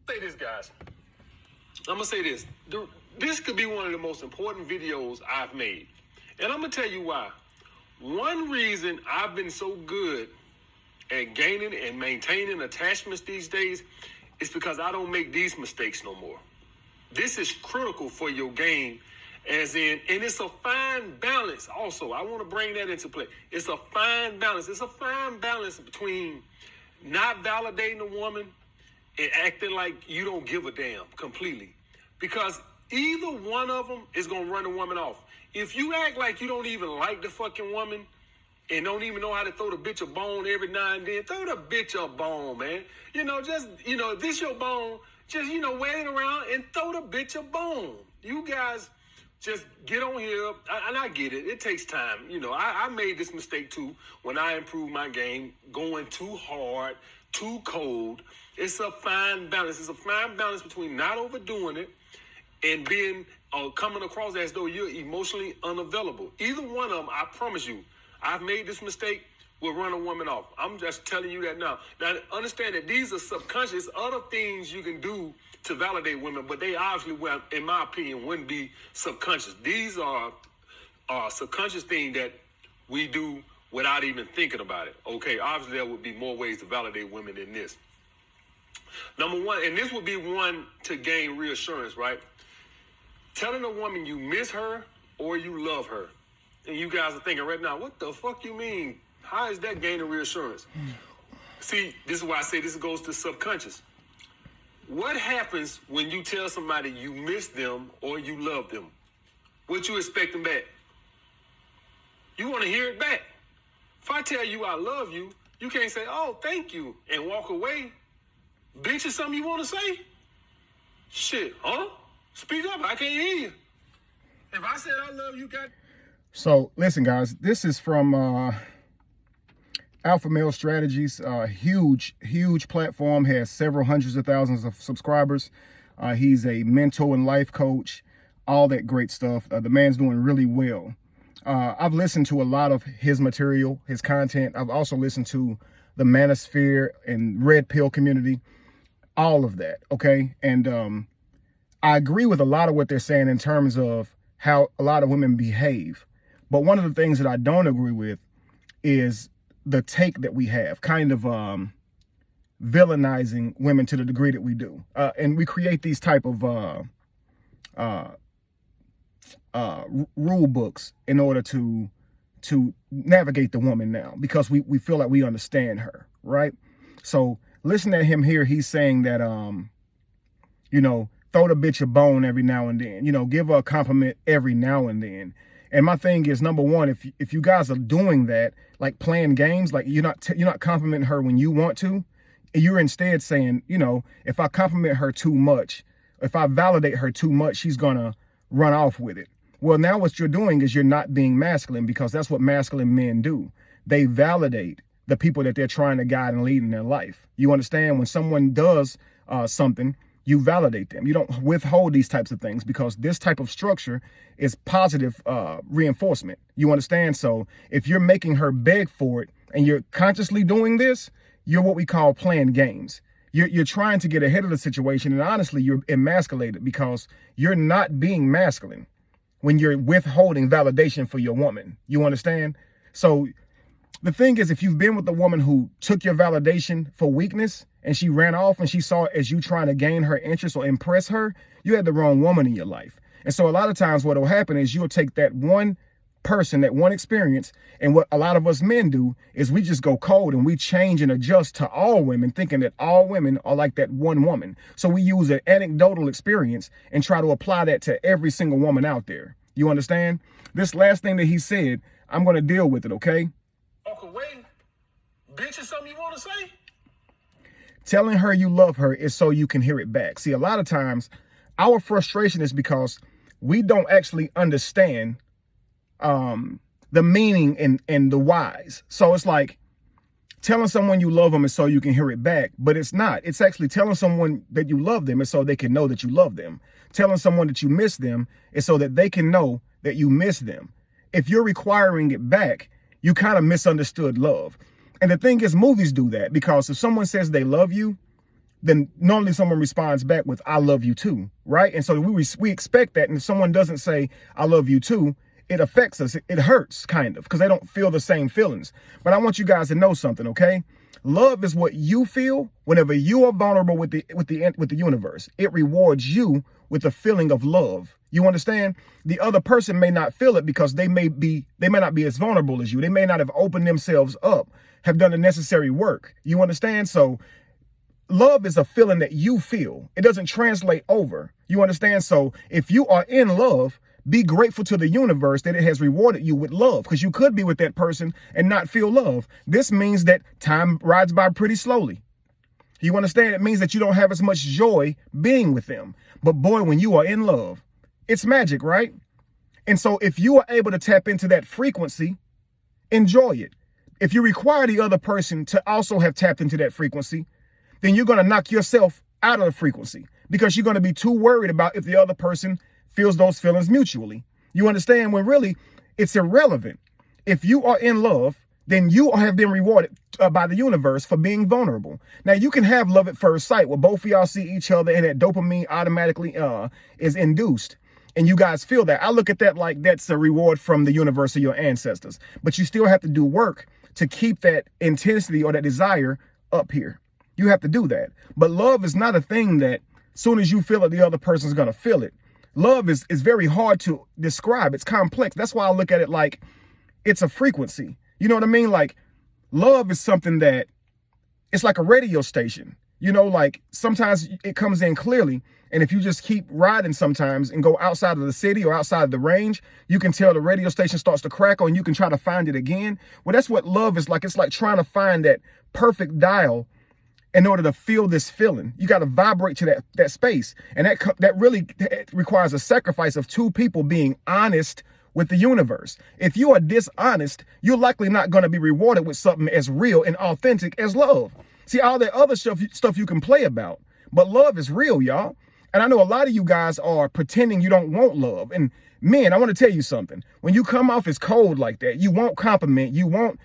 Say this, guys. I'm gonna say this. This could be one of the most important videos I've made, and I'm gonna tell you why. One reason I've been so good at gaining and maintaining attachments these days is because I don't make these mistakes no more. This is critical for your game, and it's a fine balance also. I want to bring that into play. It's a fine balance. It's a fine balance between not validating a woman and acting like you don't give a damn completely. Because either one of them is going to run a woman off. If you act like you don't even like the fucking woman and don't even know how to throw the bitch a bone every now and then, throw the bitch a bone, man. If this your bone, just, wear it around and throw the bitch a bone. You guys just get on here, and I get it. It takes time. I made this mistake too when I improved my game, going too hard, too cold. It's a fine balance. It's a fine balance between not overdoing it and being coming across as though you're emotionally unavailable. Either one of them, I promise you, I've made this mistake, will run a woman off. I'm just telling you that now. Now, understand that these are subconscious, other things you can do to validate women, but they obviously, well, in my opinion, wouldn't be subconscious. These are subconscious things that we do without even thinking about it. Okay, obviously there would be more ways to validate women than this. Number one, and this would be one to gain reassurance, right? Telling a woman you miss her or you love her. And you guys are thinking right now, what the fuck you mean? How is that gaining reassurance? See, this is why I say this goes to subconscious. What happens when you tell somebody you miss them or you love them? What you expecting back? You want to hear it back. If I tell you I love you, you can't say, oh, thank you, and walk away. Bitch, is something you want to say? Shit, huh? Speak up, I can't hear you. If I said I love you, got... So, listen, guys, this is from Alpha Male Strategies. Huge platform, has several hundreds of thousands of subscribers. He's a mentor and life coach, all that great stuff. The man's doing really well. I've listened to a lot of his material, his content. I've also listened to the Manosphere and Red Pill community, all of that, okay? And I agree with a lot of what they're saying in terms of how a lot of women behave. But one of the things that I don't agree with is the take that we have, kind of villainizing women to the degree that we do. And we create these type of rule books in order to navigate the woman now, because we feel like we understand her, right? So listen to him here. He's saying that, throw the bitch a bone every now and then, give her a compliment every now and then. And my thing is, number one, if you guys are doing that, like playing games, like you're not complimenting her when you want to, you're instead saying, if I compliment her too much, if I validate her too much, she's gonna run off with it. Well, now what you're doing is you're not being masculine, because that's what masculine men do. They validate the people that they're trying to guide and lead in their life. You understand? When someone does something, you validate them. You don't withhold these types of things, because this type of structure is positive reinforcement. You understand? So if you're making her beg for it and you're consciously doing this, you're what we call playing games. You're trying to get ahead of the situation, and honestly, you're emasculated, because you're not being masculine when you're withholding validation for your woman. You understand? So the thing is, if you've been with a woman who took your validation for weakness and she ran off and she saw it as you trying to gain her interest or impress her, you had the wrong woman in your life. And so a lot of times what will happen is you'll take that one person, that one experience, and what a lot of us men do is we just go cold and we change and adjust to all women, thinking that all women are like that one woman. So we use an anecdotal experience and try to apply that to every single woman out there. You understand? This last thing that he said, I'm going to deal with it, okay? Walk away. Bitch, is something you want to say? Telling her you love her is so you can hear it back. See, a lot of times our frustration is because we don't actually understand the meaning and the whys. So it's like telling someone you love them is so you can hear it back, but it's not. It's actually telling someone that you love them is so they can know that you love them. Telling someone that you miss them is so that they can know that you miss them. If you're requiring it back, you kind of misunderstood love. And the thing is, movies do that, because if someone says they love you, then normally someone responds back with, I love you too, right? And so we expect that. And if someone doesn't say, I love you too, it affects us. It hurts kind of because they don't feel the same feelings. But I want you guys to know something, okay? Love is what you feel whenever you are vulnerable with the universe. It rewards you with a feeling of love. You understand? The other person may not feel it because they may not be as vulnerable as you. They may not have opened themselves up, have done the necessary work. You understand? So love is a feeling that you feel. It doesn't translate over. You understand? So if you are in love, be grateful to the universe that it has rewarded you with love, because you could be with that person and not feel love. This means that time rides by pretty slowly. You understand? It means that you don't have as much joy being with them. But boy, when you are in love, it's magic, right? And so if you are able to tap into that frequency, enjoy it. If you require the other person to also have tapped into that frequency, then you're going to knock yourself out of the frequency because you're going to be too worried about if the other person feels those feelings mutually. You understand? When really it's irrelevant. If you are in love, then you have been rewarded by the universe for being vulnerable. Now, you can have love at first sight where both of y'all see each other and that dopamine automatically is induced. And you guys feel that. I look at that like that's a reward from the universe or your ancestors. But you still have to do work to keep that intensity or that desire up here. You have to do that. But love is not a thing that soon as you feel it, the other person's going to feel it. Love is very hard to describe. It's complex. That's why I look at it like it's a frequency. You know what I mean? Like love is something that it's like a radio station. You know, like sometimes it comes in clearly. And if you just keep riding sometimes and go outside of the city or outside of the range, you can tell the radio station starts to crackle and you can try to find it again. Well, that's what love is like. It's like trying to find that perfect dial in order to feel this feeling. You got to vibrate to that space. And that really requires a sacrifice of two people being honest with the universe. If you are dishonest, you're likely not going to be rewarded with something as real and authentic as love. See, all that other stuff you can play about, but love is real, y'all. And I know a lot of you guys are pretending you don't want love. And men, I want to tell you something. When you come off as cold like that, you won't compliment, you won't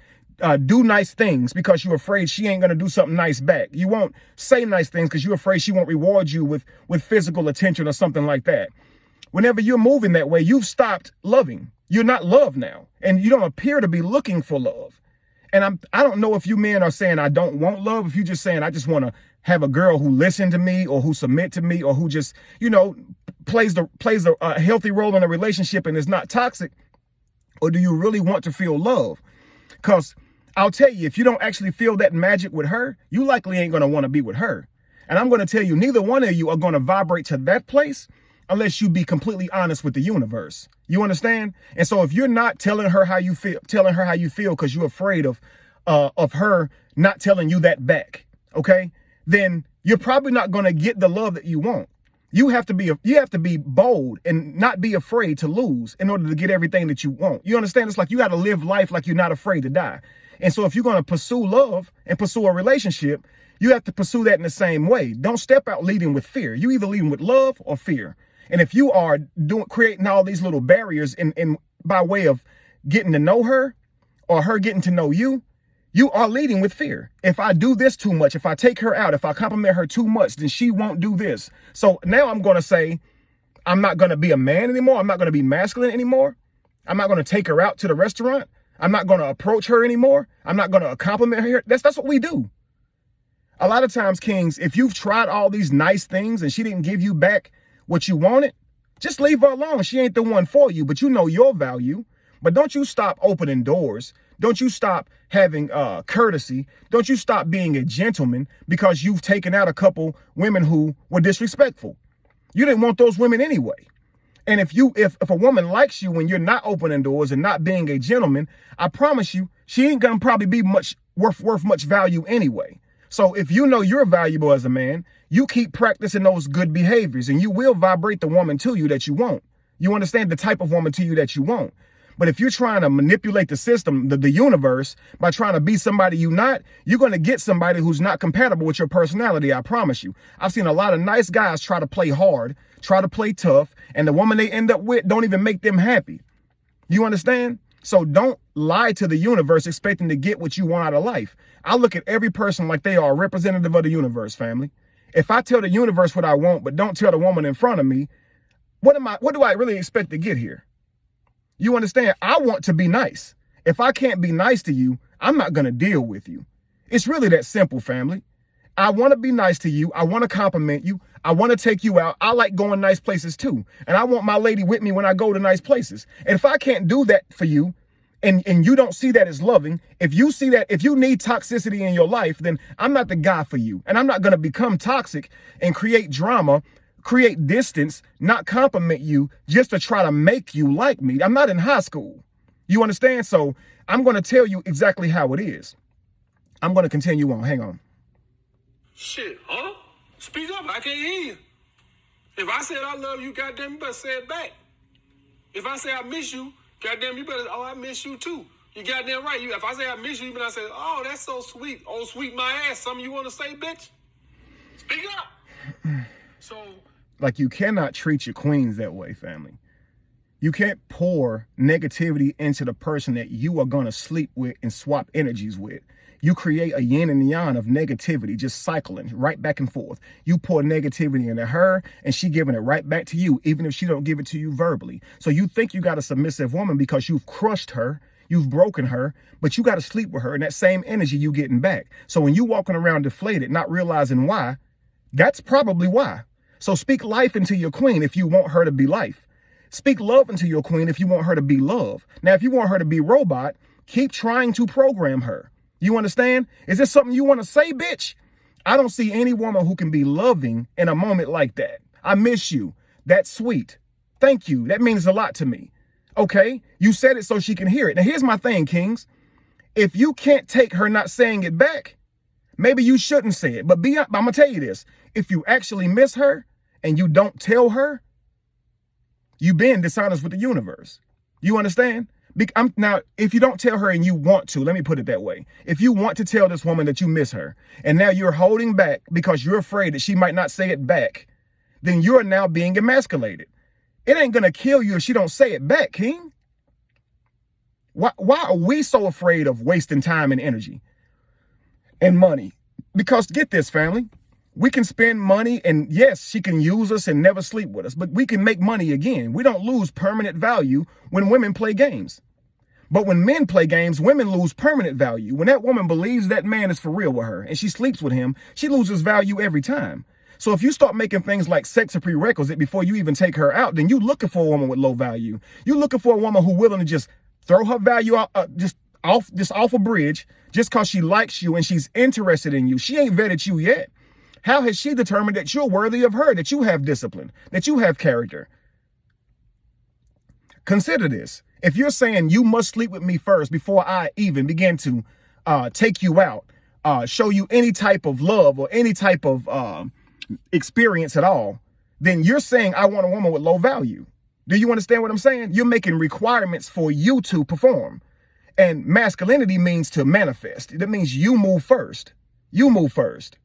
do nice things because you're afraid she ain't going to do something nice back. You won't say nice things because you're afraid she won't reward you with physical attention or something like that. Whenever you're moving that way, you've stopped loving. You're not loved now. And you don't appear to be looking for love. And I don't know if you men are saying I don't want love. If you're just saying I just want to have a girl who listen to me or who submit to me or who just, you know, plays a healthy role in a relationship and is not toxic. Or do you really want to feel love? Because I'll tell you, if you don't actually feel that magic with her, you likely ain't going to want to be with her. And I'm going to tell you, neither one of you are going to vibrate to that place unless you be completely honest with the universe. You understand? And so if you're not telling her how you feel because you're afraid of her not telling you that back, okay, then you're probably not going to get the love that you want. You have to be bold and not be afraid to lose in order to get everything that you want. You understand? It's like you got to live life like you're not afraid to die. And so if you're going to pursue love and pursue a relationship, you have to pursue that in the same way. Don't step out leading with fear. You either leading with love or fear. And if you are creating all these little barriers in by way of getting to know her or her getting to know you, you are leading with fear. If I do this too much, if I take her out, if I compliment her too much, then she won't do this. So now I'm going to say, I'm not going to be a man anymore. I'm not going to be masculine anymore. I'm not going to take her out to the restaurant. I'm not going to approach her anymore. I'm not going to compliment her. That's what we do. A lot of times, kings, if you've tried all these nice things and she didn't give you back what you wanted, just leave her alone. She ain't the one for you, but you know your value. But don't you stop opening doors. Don't you stop having courtesy. Don't you stop being a gentleman because you've taken out a couple women who were disrespectful. You didn't want those women anyway. And if a woman likes you when you're not opening doors and not being a gentleman, I promise you, she ain't gonna probably be worth much value anyway. So if you know you're valuable as a man, you keep practicing those good behaviors and you will vibrate the woman to you that you want. You understand? The type of woman to you that you want. But if you're trying to manipulate the system, the universe, by trying to be somebody you're not, you're going to get somebody who's not compatible with your personality, I promise you. I've seen a lot of nice guys try to play hard, try to play tough, and the woman they end up with don't even make them happy. You understand? So don't lie to the universe expecting to get what you want out of life. I look at every person like they are a representative of the universe, family. If I tell the universe what I want, but don't tell the woman in front of me, what do I really expect to get here? You understand? I want to be nice. If I can't be nice to you, I'm not going to deal with you. It's really that simple, family. I want to be nice to you. I want to compliment you. I want to take you out. I like going nice places too. And I want my lady with me when I go to nice places. And if I can't do that for you, and you don't see that as loving, if you see that, if you need toxicity in your life, then I'm not the guy for you. And I'm not going to become toxic and create drama, create distance, not compliment you just to try to make you like me. I'm not in high school. You understand? So I'm going to tell you exactly how it is. I'm going to continue on. Hang on. Shit, huh? Speak up. I can't hear you. If I said I love you, goddamn, you better say it back. If I say I miss you, goddamn, you better, oh, I miss you too. You goddamn right. If I say I miss you, you better say, oh, that's so sweet. Oh, sweet my ass. Something you want to say, bitch? Speak up. So, like, you cannot treat your queens that way, family. You can't pour negativity into the person that you are going to sleep with and swap energies with. You create a yin and yang of negativity, just cycling right back and forth. You pour negativity into her and she giving it right back to you, even if she don't give it to you verbally. So you think you got a submissive woman because you've crushed her, you've broken her, but you got to sleep with her and that same energy you getting back. So when you walking around deflated, not realizing why, that's probably why. So speak life into your queen if you want her to be life. Speak love into your queen if you want her to be love. Now, if you want her to be robot, keep trying to program her. You understand? Is this something you want to say, bitch? I don't see any woman who can be loving in a moment like that. I miss you. That's sweet. Thank you. That means a lot to me. Okay? You said it so she can hear it. Now, here's my thing, kings. If you can't take her not saying it back, maybe you shouldn't say it. But I'm going to tell you this. If you actually miss her and you don't tell her, you've been dishonest with the universe. You understand? Now, if you don't tell her and you want to, let me put it that way. If you want to tell this woman that you miss her and now you're holding back because you're afraid that she might not say it back, then you're now being emasculated. It ain't going to kill you if she don't say it back, king. Why are we so afraid of wasting time and energy and money? Because get this, family. We can spend money and yes, she can use us and never sleep with us, but we can make money again. We don't lose permanent value when women play games. But when men play games, women lose permanent value. When that woman believes that man is for real with her and she sleeps with him, she loses value every time. So if you start making things like sex a prerequisite before you even take her out, then you're looking for a woman with low value. You're looking for a woman who's willing to just throw her value out, just off a bridge just because she likes you and she's interested in you. She ain't vetted you yet. How has she determined that you're worthy of her, that you have discipline, that you have character? Consider this. If you're saying you must sleep with me first before I even begin to take you out, show you any type of love or any type of experience at all, then you're saying I want a woman with low value. Do you understand what I'm saying? You're making requirements for you to perform. And masculinity means to manifest. That means you move first. You move first.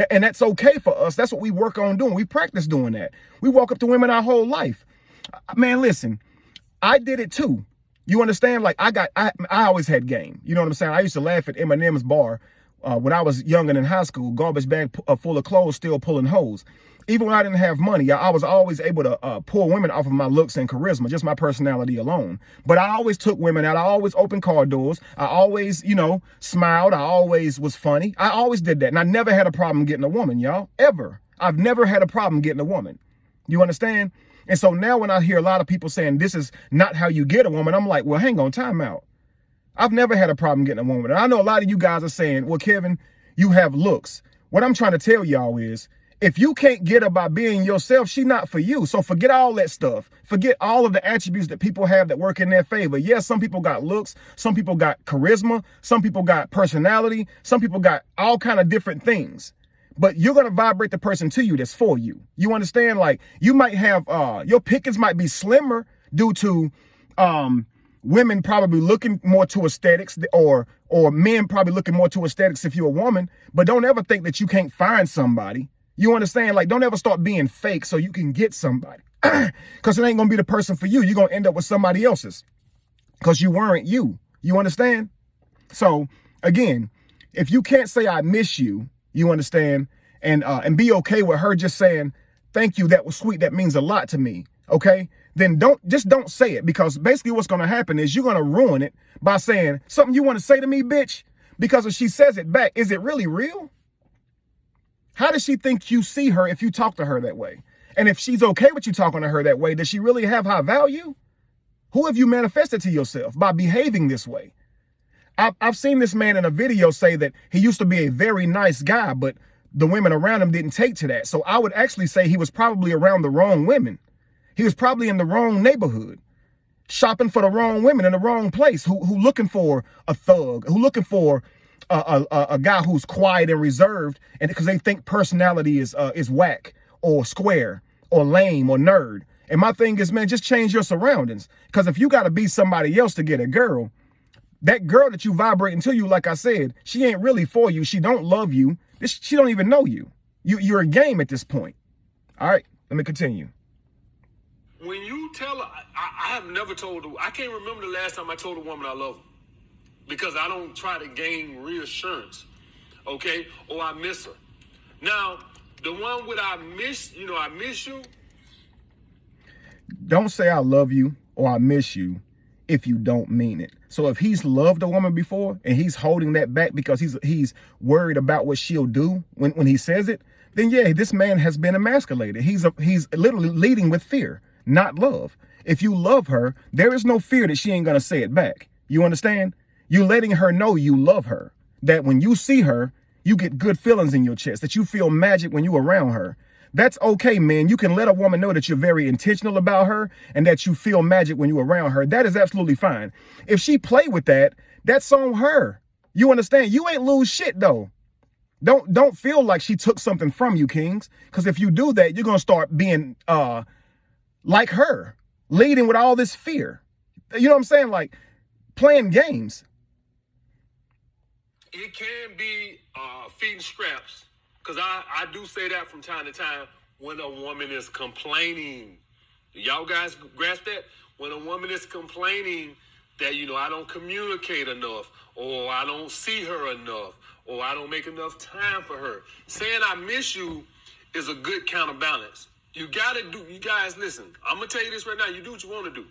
And that's okay for us. That's what we work on doing. We practice doing that. We walk up to women our whole life. Man, listen, I did it too. You understand? Like I always had game. You know what I'm saying? I used to laugh at Eminem's bar when I was young and in high school, garbage bag full of clothes, still pulling hose. Even when I didn't have money, I was always able to pull women off of my looks and charisma, just my personality alone. But I always took women out. I always opened car doors. I always, smiled. I always was funny. I always did that. And I never had a problem getting a woman, y'all, ever. I've never had a problem getting a woman. You understand? And so now when I hear a lot of people saying this is not how you get a woman, I'm like, well, hang on, time out. I've never had a problem getting a woman. And I know a lot of you guys are saying, well, Kevin, you have looks. What I'm trying to tell y'all is, if you can't get her by being yourself, she's not for you. So forget all that stuff. Forget all of the attributes that people have that work in their favor. Yes, some people got looks. Some people got charisma. Some people got personality. Some people got all kind of different things. But you're going to vibrate the person to you that's for you. You understand? Like you might have, your pickings might be slimmer due to women probably looking more to aesthetics or men probably looking more to aesthetics if you're a woman. But don't ever think that you can't find somebody. You understand? Like, don't ever start being fake so you can get somebody. Because it ain't going to be the person for you. You're going to end up with somebody else's. Because you weren't you. You understand? So, again, if you can't say I miss you, you understand, and be okay with her just saying, thank you, that was sweet, that means a lot to me, okay? Then don't say it, because basically what's gonna happen is you're gonna ruin it by saying something you want to say to me, bitch, because if she says it back, is it really real? How does she think you see her if you talk to her that way? And if she's okay with you talking to her that way, does she really have high value? Who have you manifested to yourself by behaving this way? I've seen this man in a video say that he used to be a very nice guy, but the women around him didn't take to that. So I would actually say he was probably around the wrong women. He was probably in the wrong neighborhood, shopping for the wrong women in the wrong place, who looking for a thug, who looking for a guy who's quiet and reserved, and because they think personality is whack or square or lame or nerd. And my thing is, man, just change your surroundings. Because if you got to be somebody else to get a girl, that girl that you vibrating to you, like I said, she ain't really for you. She don't love you. She don't even know you. You're a game at this point. All right, let me continue. When you tell her, I have never told her, I can't remember the last time I told a woman I love her, because I don't try to gain reassurance, okay? Or I miss her. Now, the one with I miss you. Don't say I love you or I miss you if you don't mean it. So if he's loved a woman before and he's holding that back because he's worried about what she'll do when he says it, then yeah, this man has been emasculated. He's literally leading with fear, not love. If you love her, there is no fear that she ain't gonna say it back. You understand? You're letting her know you love her, that when you see her, you get good feelings in your chest, that you feel magic when you're around her. That's okay, man. You can let a woman know that you're very intentional about her and that you feel magic when you're around her. That is absolutely fine. If she play with that, that's on her. You understand? You ain't lose shit though. Don't feel like she took something from you, kings. Because if you do that, you're gonna start being like her, leading with all this fear. You know what I'm saying? Like playing games. It can be feeding scraps. Because I do say that from time to time when a woman is complaining. Y'all guys grasp that? When a woman is complaining that, I don't communicate enough, or I don't see her enough, or I don't make enough time for her. Saying I miss you is a good counterbalance. You guys, listen, I'm going to tell you this right now. You do what you want to do.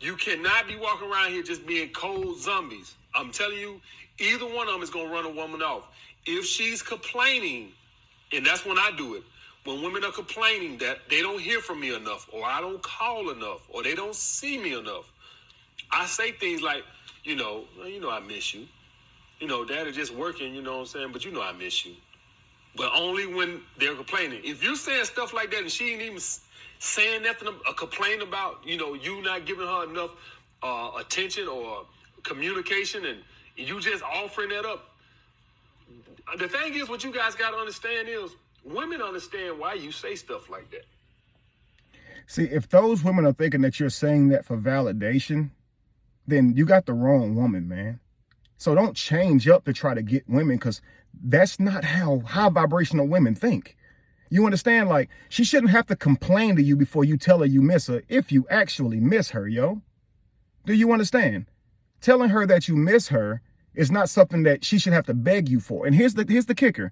You cannot be walking around here just being cold zombies. I'm telling you, either one of them is going to run a woman off. If she's complaining, and that's when I do it, when women are complaining that they don't hear from me enough, or I don't call enough, or they don't see me enough, I say things like, I miss you. Dad is just working, you know what I'm saying? But I miss you. But only when they're complaining. If you're saying stuff like that and she ain't even saying nothing, a complaint about, you not giving her enough attention or communication, and you just offering that up, the thing is, what you guys got to understand is women understand why you say stuff like that. See, if those women are thinking that you're saying that for validation, then you got the wrong woman, man. So don't change up to try to get women, because that's not how high vibrational women think. You understand? Like, she shouldn't have to complain to you before you tell her you miss her if you actually miss her, yo. Do you understand? Telling her that you miss her is not something that she should have to beg you for. And here's the kicker.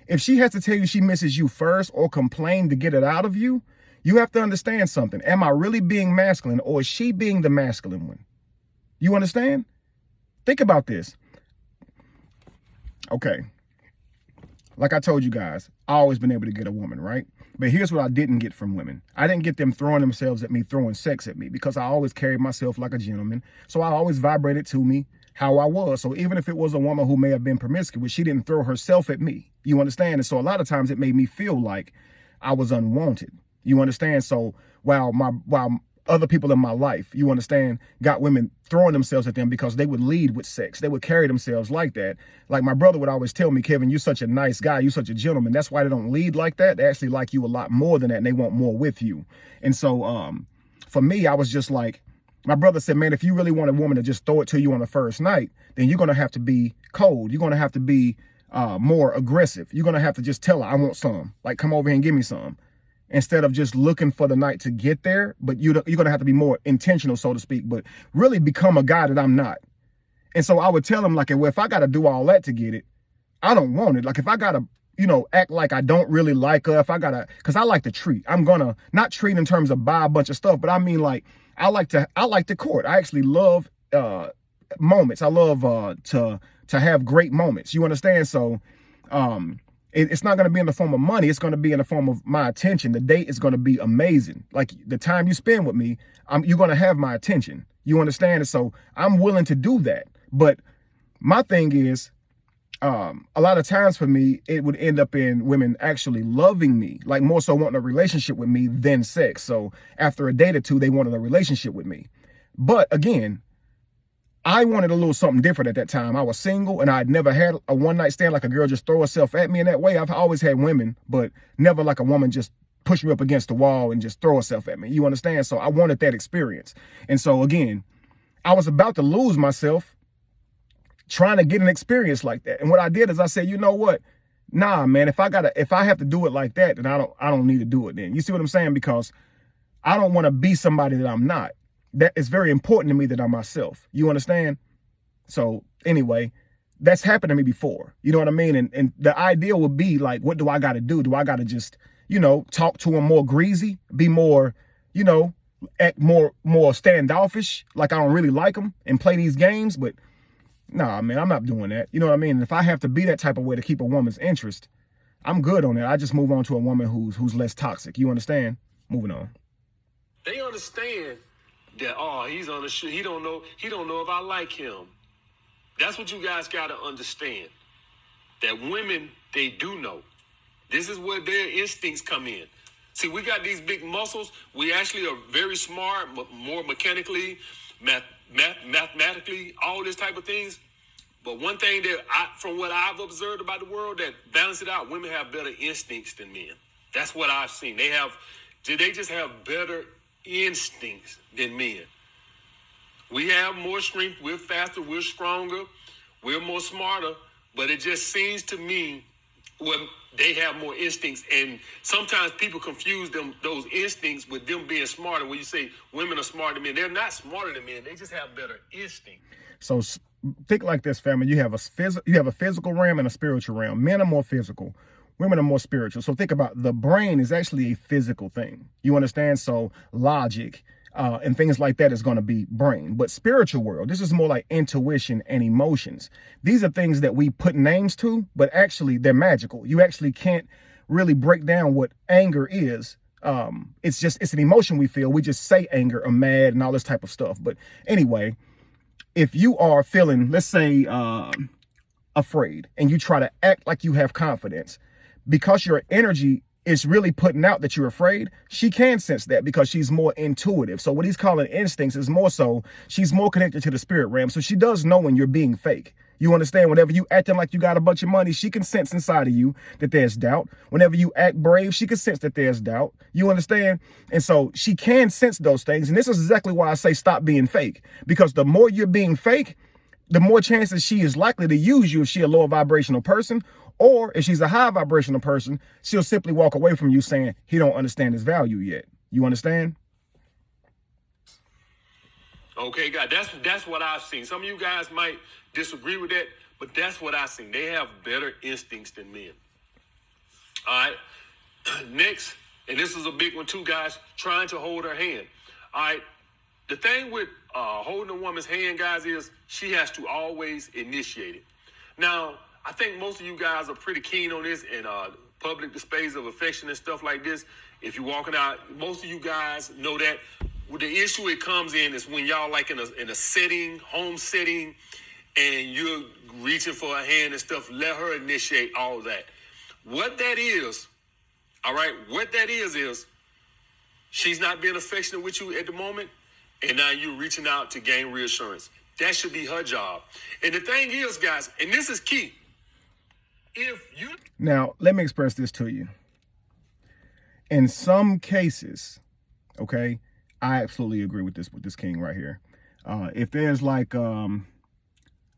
If she has to tell you she misses you first or complain to get it out of you, you have to understand something. Am I really being masculine, or is she being the masculine one? You understand? Think about this. Okay. Like I told you guys, I always been able to get a woman, right? But here's what I didn't get from women. I didn't get them throwing themselves at me, throwing sex at me, because I always carried myself like a gentleman. So I always vibrated to me how I was. So even if it was a woman who may have been promiscuous, she didn't throw herself at me. You understand? And so a lot of times it made me feel like I was unwanted. You understand? So while other people in my life, you understand, got women throwing themselves at them because they would lead with sex, they would carry themselves like that. Like my brother would always tell me, Kevin, you're such a nice guy, you're such a gentleman. That's why they don't lead like that. They actually like you a lot more than that, and they want more with you. And so for me, I was just like, my brother said, man, if you really want a woman to just throw it to you on the first night, then you're going to have to be cold. You're going to have to be more aggressive. You're going to have to just tell her, I want some. Like, come over here and give me some. Instead of just looking for the night to get there. But you're going to have to be more intentional, so to speak, but really become a guy that I'm not. And so I would tell him, like, well, if I got to do all that to get it, I don't want it. Like, if I got to act like I don't really like her. If I gotta, because I like to treat. I'm gonna not treat in terms of buy a bunch of stuff, but I mean like I like to court. I actually love moments. I love to have great moments. You understand? So it's not going to be in the form of money. It's going to be in the form of my attention. The date is going to be amazing. Like the time you spend with me, you're going to have my attention. You understand? And so I'm willing to do that. But my thing is, a lot of times for me, it would end up in women actually loving me, like more so wanting a relationship with me than sex. So after a date or two, they wanted a relationship with me. But again, I wanted a little something different at that time. I was single and I'd never had a one night stand like a girl just throw herself at me in that way. I've always had women, but never like a woman just push me up against the wall and just throw herself at me. You understand? So I wanted that experience. And so again, I was about to lose myself trying to get an experience like that. And what I did is I said, you know what? Nah, man, if I have to do it like that, then I don't need to do it then. You see what I'm saying? Because I don't want to be somebody that I'm not. That is very important to me that I'm myself. You understand? So anyway, that's happened to me before. You know what I mean? And the idea would be like, what do I got to do? Do I got to just, talk to him more greasy, be more, act more standoffish, like I don't really like him and play these games? But nah, man, I'm not doing that. You know what I mean? And if I have to be that type of way to keep a woman's interest, I'm good on that. I just move on to a woman who's less toxic. You understand? Moving on. They understand that, he's on the shit. He don't know if I like him. That's what you guys got to understand. That women, they do know. This is where their instincts come in. See, we got these big muscles. We actually are very smart, more mechanically, mathematically, all this type of things. But one thing that from what I've observed about the world that balance it out, women have better instincts than men. That's what I've seen. They just have better instincts than men. We have more strength, we're faster, we're stronger, we're more smarter, but it just seems to me they have more instincts, and sometimes people confuse those instincts with them being smarter. When you say women are smarter than men, they're not smarter than men, they just have better instinct. So think like this, family. You have a physical realm and a spiritual realm. Men are more physical. Women are more spiritual. So think about the brain is actually a physical thing. You understand? So logic and things like that is going to be brain. But spiritual world, this is more like intuition and emotions. These are things that we put names to, but actually they're magical. You actually can't really break down what anger is. It's an emotion we feel. We just say anger or mad and all this type of stuff. But anyway, if you are feeling, let's say, afraid, and you try to act like you have confidence, because your energy is really putting out that you're afraid, she can sense that because she's more intuitive. So what he's calling instincts is more so she's more connected to the spirit realm. So she does know when you're being fake. You understand? Whenever you acting like you got a bunch of money, she can sense inside of you that there's doubt. Whenever you act brave, she can sense that there's doubt. You understand? And so she can sense those things. And this is exactly why I say stop being fake. Because the more you're being fake, the more chances she is likely to use you if she's a lower vibrational person. Or if she's a high vibrational person, she'll simply walk away from you saying he don't understand his value yet. You understand? Okay, guys, that's what I've seen. Some of you guys might disagree with that, but that's what I've seen. They have better instincts than men. All right. Next, and this is a big one too, guys, trying to hold her hand. All right. The thing with holding a woman's hand, guys, is she has to always initiate it. Now, I think most of you guys are pretty keen on this and public displays of affection and stuff like this. If you're walking out, most of you guys know that. The issue it comes in is when y'all like in a setting, home setting, and you're reaching for a hand and stuff. Let her initiate all that. What that is, all right, what that is she's not being affectionate with you at the moment, and now you're reaching out to gain reassurance. That should be her job. And the thing is, guys, and this is key. Now, let me express this to you. In some cases, okay, I absolutely agree with this king right here. If there's like,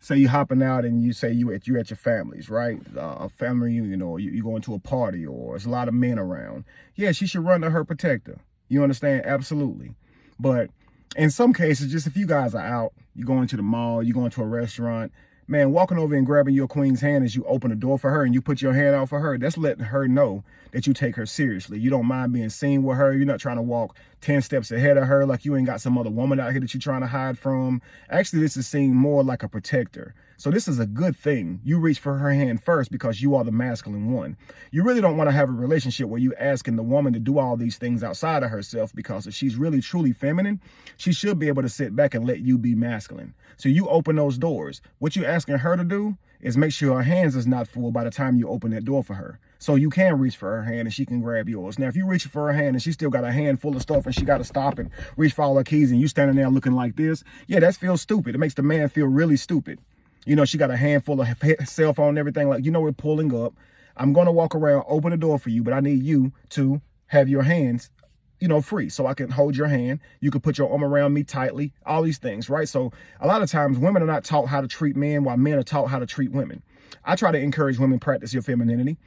say you're hopping out and you say you're at your family's, right? A family reunion, or you going to a party, or there's a lot of men around. Yeah, she should run to her protector. You understand? Absolutely. But in some cases, just if you guys are out, you're going to the mall, you're going to a restaurant, Man, walking over and grabbing your queen's hand as you open the door for her and you put your hand out for her, that's letting her know that you take her seriously. You don't mind being seen with her. You're not trying to walk 10 steps ahead of her like you ain't got some other woman out here that you're trying to hide from. Actually, this is seen more like a protector. So this is a good thing. You reach for her hand first because you are the masculine one. You really don't want to have a relationship where you asking the woman to do all these things outside of herself, because if she's really truly feminine, she should be able to sit back and let you be masculine. So you open those doors. What you're asking her to do is make sure her hands is not full by the time you open that door for her. So you can reach for her hand and she can grab yours. Now, if you reach for her hand and she still got a hand full of stuff and she got to stop and reach for all her keys and you standing there looking like this, yeah, that feels stupid. It makes the man feel really stupid. You know, she got a handful of cell phone and everything, like, you know, we're pulling up. I'm going to walk around, open the door for you, but I need you to have your hands, you know, free so I can hold your hand. You can put your arm around me tightly, all these things, right? So a lot of times women are not taught how to treat men while men are taught how to treat women. I try to encourage women to practice your femininity.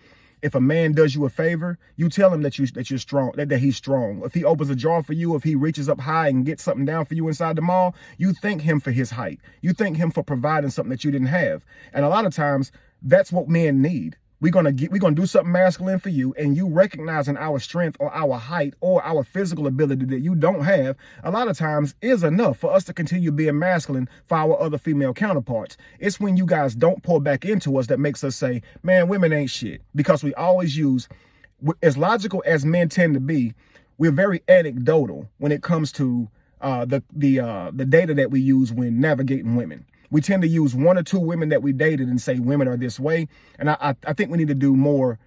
If a man does you a favor, you tell him that you're strong, that he's strong. If he opens a jar for you, if he reaches up high and gets something down for you inside the mall, you thank him for his height. You thank him for providing something that you didn't have. And a lot of times that's what men need. We're gonna do something masculine for you, and you recognizing our strength or our height or our physical ability that you don't have, a lot of times is enough for us to continue being masculine for our other female counterparts. It's when you guys don't pour back into us that makes us say, man, women ain't shit. Because we always use, as logical as men tend to be, we're very anecdotal when it comes to the data that we use when navigating women. We tend to use one or two women that we dated and say women are this way. And I think we need to do more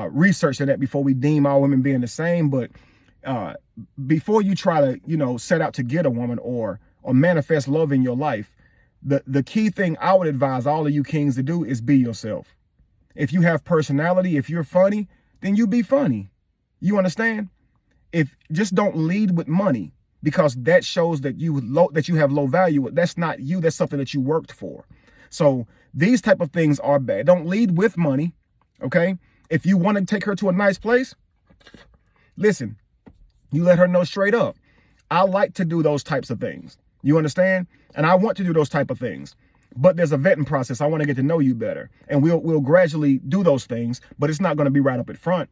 research on that before we deem all women being the same. But before you try to, you know, set out to get a woman or manifest love in your life, the key thing I would advise all of you kings to do is be yourself. If you have personality, if you're funny, then you be funny. You understand? If just don't lead with money, because that shows that you have low value. That's not you. That's something that you worked for. So these type of things are bad. Don't lead with money, okay? If you want to take her to a nice place, listen, you let her know straight up. I like to do those types of things. You understand? And I want to do those type of things. But there's a vetting process. I want to get to know you better. And we'll gradually do those things, but it's not going to be right up at front.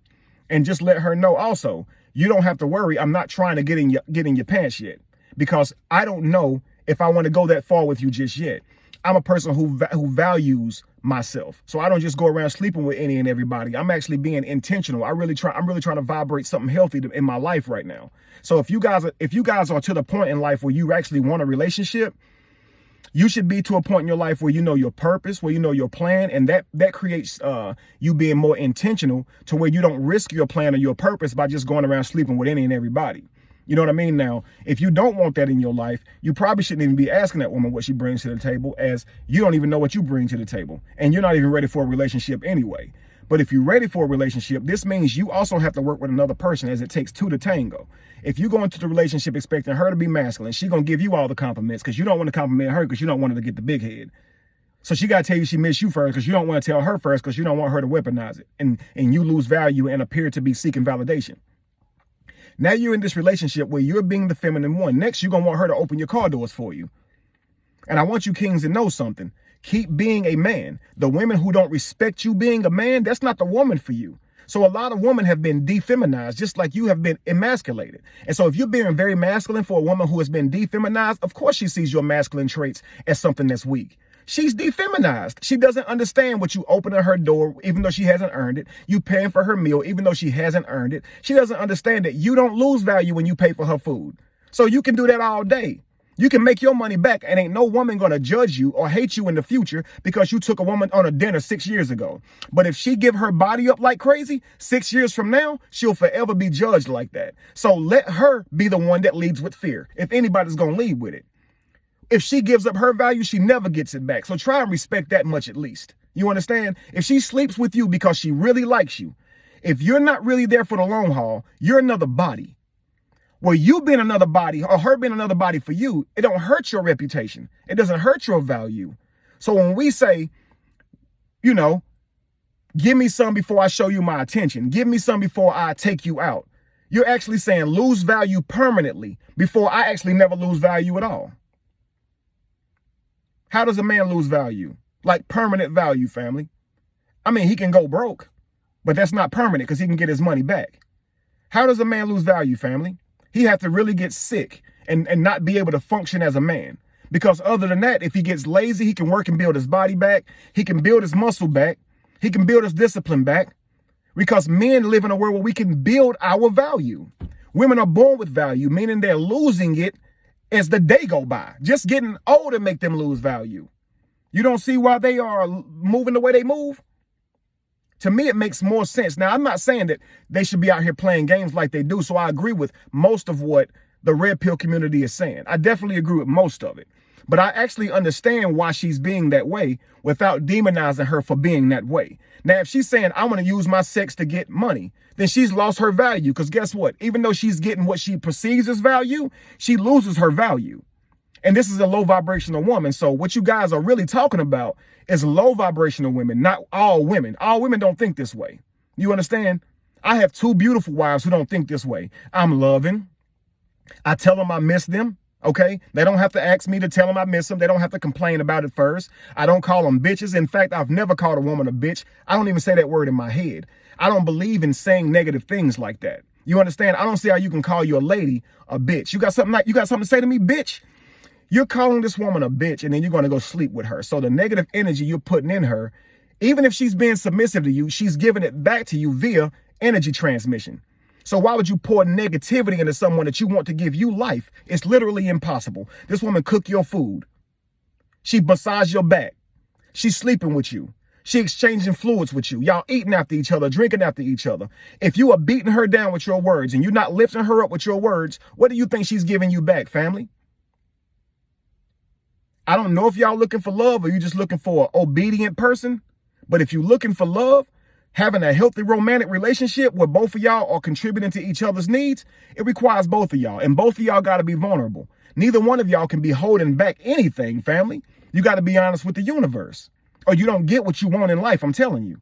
And just let her know also, you don't have to worry. I'm not trying to get in your pants yet, because I don't know if I want to go that far with you just yet. I'm a person who values myself. So I don't just go around sleeping with any and everybody. I'm actually being intentional. I'm really trying to vibrate something healthy in my life right now. So if you guys are to the point in life where you actually want a relationship, you should be to a point in your life where you know your purpose, where you know your plan, and that creates you being more intentional to where you don't risk your plan or your purpose by just going around sleeping with any and everybody. You know what I mean? Now, if you don't want that in your life, you probably shouldn't even be asking that woman what she brings to the table, as you don't even know what you bring to the table, and you're not even ready for a relationship anyway. But if you're ready for a relationship, this means you also have to work with another person, as it takes two to tango. If you go into the relationship expecting her to be masculine, she's going to give you all the compliments because you don't want to compliment her because you don't want her to get the big head. So she got to tell you she missed you first because you don't want to tell her first because you don't want her to weaponize it. And you lose value and appear to be seeking validation. Now you're in this relationship where you're being the feminine one. Next, you're going to want her to open your car doors for you. And I want you kings to know something. Keep being a man. The women who don't respect you being a man, that's not the woman for you. So a lot of women have been defeminized, just like you have been emasculated. And so if you're being very masculine for a woman who has been defeminized, of course she sees your masculine traits as something that's weak. She's defeminized. She doesn't understand what you opening her door, even though she hasn't earned it. You paying for her meal, even though she hasn't earned it. She doesn't understand that you don't lose value when you pay for her food. So you can do that all day. You can make your money back, and ain't no woman going to judge you or hate you in the future because you took a woman on a dinner 6 years ago. But if she give her body up like crazy, 6 years from now, she'll forever be judged like that. So let her be the one that leads with fear, if anybody's going to lead with it. If she gives up her value, she never gets it back. So try and respect that much at least. You understand? If she sleeps with you because she really likes you, if you're not really there for the long haul, you're another body. Well, you being another body or her being another body for you, it don't hurt your reputation. It doesn't hurt your value. So when we say, you know, give me some before I show you my attention, give me some before I take you out, you're actually saying lose value permanently before I actually never lose value at all. How does a man lose value? Like permanent value, family. I mean, he can go broke, but that's not permanent because he can get his money back. How does a man lose value, family? He has to really get sick and not be able to function as a man. Because other than that, if he gets lazy, he can work and build his body back. He can build his muscle back. He can build his discipline back. Because men live in a world where we can build our value. Women are born with value, meaning they're losing it as the day go by. Just getting older make them lose value. You don't see why they are moving the way they move? To me, it makes more sense. Now, I'm not saying that they should be out here playing games like they do. So I agree with most of what the red pill community is saying. I definitely agree with most of it. But I actually understand why she's being that way without demonizing her for being that way. Now, if she's saying, I want to use my sex to get money, then she's lost her value. Because guess what? Even though she's getting what she perceives as value, she loses her value. And this is a low vibrational woman. So what you guys are really talking about is low vibrational women, not all women. All women don't think this way. You understand? I have 2 beautiful wives who don't think this way. I'm loving. I tell them I miss them. Okay, they don't have to ask me to tell them I miss them. They don't have to complain about it first. I don't call them bitches. In fact, I've never called a woman a bitch. I don't even say that word in my head. I don't believe in saying negative things like that. You understand? I don't see how you can call your lady a bitch. You got something to say to me, bitch? You're calling this woman a bitch and then you're going to go sleep with her. So the negative energy you're putting in her, even if she's being submissive to you, she's giving it back to you via energy transmission. So why would you pour negativity into someone that you want to give you life? It's literally impossible. This woman cook your food. She massage your back. She's sleeping with you. She exchanging fluids with you. Y'all eating after each other, drinking after each other. If you are beating her down with your words and you're not lifting her up with your words, what do you think she's giving you back, family? I don't know if y'all looking for love or you just looking for an obedient person. But if you're looking for love, having a healthy romantic relationship where both of y'all are contributing to each other's needs, it requires both of y'all. And both of y'all got to be vulnerable. Neither one of y'all can be holding back anything, family. You got to be honest with the universe or you don't get what you want in life. I'm telling you.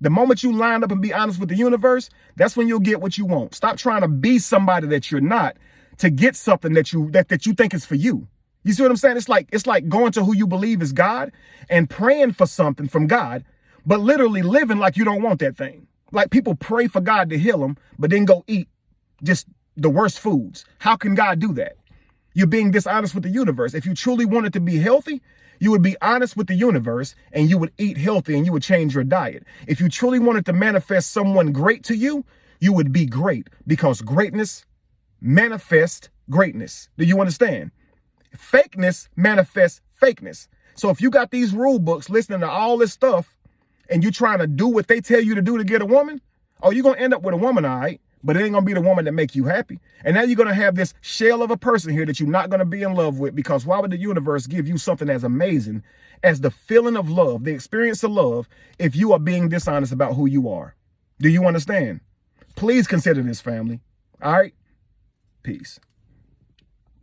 The moment you line up and be honest with the universe, that's when you'll get what you want. Stop trying to be somebody that you're not to get something that you think is for you. You see what I'm saying? It's like going to who you believe is God and praying for something from God, but literally living like you don't want that thing. Like people pray for God to heal them, but then go eat just the worst foods. How can God do that? You're being dishonest with the universe. If you truly wanted to be healthy, you would be honest with the universe and you would eat healthy and you would change your diet. If you truly wanted to manifest someone great to you, you would be great because greatness manifests greatness. Do you understand? Fakeness manifests fakeness. So if you got these rule books listening to all this stuff and you're trying to do what they tell you to do to get a woman, oh, you're going to end up with a woman, all right? But it ain't going to be the woman that make you happy. And now you're going to have this shell of a person here that you're not going to be in love with because why would the universe give you something as amazing as the feeling of love, the experience of love, if you are being dishonest about who you are? Do you understand? Please consider this, family. All right? Peace.